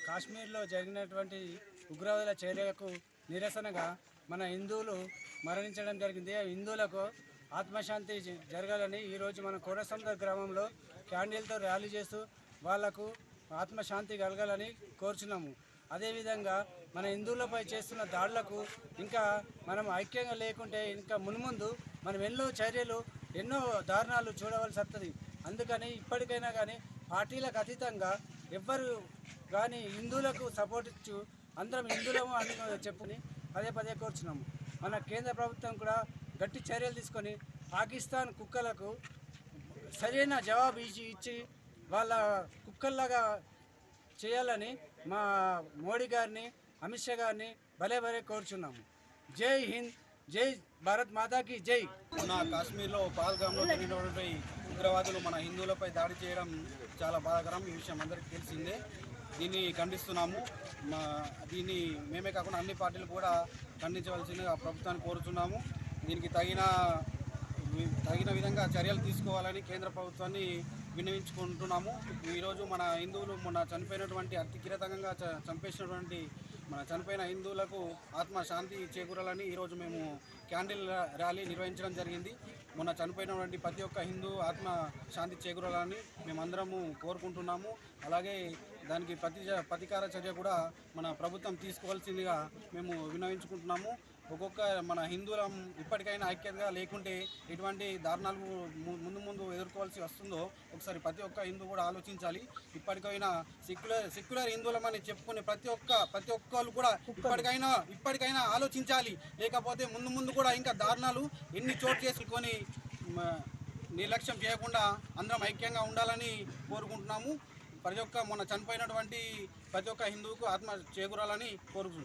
కాశ్మీర్లో జరిగినటువంటి ఉగ్రవాదుల చర్యలకు నిరసనగా మన హిందువులు మరణించడం జరిగింది. హిందువులకు ఆత్మశాంతి జరగాలని ఈరోజు మన కోనసముద్ర గ్రామంలో క్యాండిల్తో ర్యాలీ చేస్తూ వాళ్లకు ఆత్మశాంతి కలగాలని కోరుచున్నాము. అదేవిధంగా మన హిందువులపై చేస్తున్న దాడులకు ఇంకా మనం ఐక్యంగా లేకుంటే ఇంకా మున్ముందు మనం ఎన్నో దారుణాలు చూడవలసి వస్తుంది. అందుకని ఇప్పటికైనా కానీ పార్టీలకు అతీతంగా ఎవ్వరు కానీ హిందువులకు సపోర్ట్ ఇచ్చు అందరం హిందువులము అని చెప్పుని పదే కోరుచున్నాము. మన కేంద్ర ప్రభుత్వం కూడా గట్టి చర్యలు తీసుకొని పాకిస్తాన్ కుక్కలకు సరైన జవాబు ఇచ్చి వాళ్ళ కుక్కల్లాగా చేయాలని మా మోడీ గారిని, అమిత్ షా గారిని భలే కోరుచున్నాము. జై హింద్, జై భారత్ మాతాకి జై. మన కాశ్మీర్లో పహల్గామ్లో జరిగినటువంటి ఉగ్రవాదులు మన హిందువులపై దాడి చేయడం చాలా బాధాకరం. ఈ విషయం అందరికీ తెలిసిందే. దీన్ని ఖండిస్తున్నాము. దీన్ని మేమే కాకుండా అన్ని పార్టీలు కూడా ఖండించవలసిందిగా ప్రభుత్వాన్ని కోరుతున్నాము. దీనికి తగిన విధంగా చర్యలు తీసుకోవాలని కేంద్ర ప్రభుత్వాన్ని విన్నవించుకుంటున్నాము. ఈరోజు మన హిందువులు మొన్న చనిపోయినటువంటి అతి కిరాతకంగా చంపేసినటువంటి మన చనిపోయిన హిందువులకు ఆత్మశాంతి చేకూరాలని ఈరోజు మేము క్యాండిల్ ర్యాలీ నిర్వహించడం జరిగింది. మొన్న చనిపోయినటువంటి ప్రతి ఒక్క హిందూ ఆత్మ శాంతి చేకూరాలని మేమందరము కోరుకుంటున్నాము. అలాగే దానికి ప్రతీకార చర్య కూడా మన ప్రభుత్వం తీసుకోవాల్సిందిగా మేము విన్నవించుకుంటున్నాము. ఒక్కొక్క మన హిందువులం ఇప్పటికైనా ఐక్యతగా లేకుంటే ఎటువంటి దారుణాలు ముందు ఎదుర్కోవాల్సి వస్తుందో ఒకసారి ప్రతి ఒక్క హిందూ కూడా ఆలోచించాలి. ఇప్పటికైనా సెక్యులర్ హిందువులమని చెప్పుకునే ప్రతి ఒక్కరు కూడా ఇప్పటికైనా ఆలోచించాలి. లేకపోతే ముందు కూడా ఇంకా దారుణాలు ఎన్ని చోటు చేసుకొని నిర్లక్ష్యం చేయకుండా అందరం ఐక్యంగా ఉండాలని కోరుకుంటున్నాము. మొన్న చనిపోయినటువంటి ప్రతి ఒక్క హిందువుకు ఆత్మ చేకూరాలని కోరుకుంటున్నాం.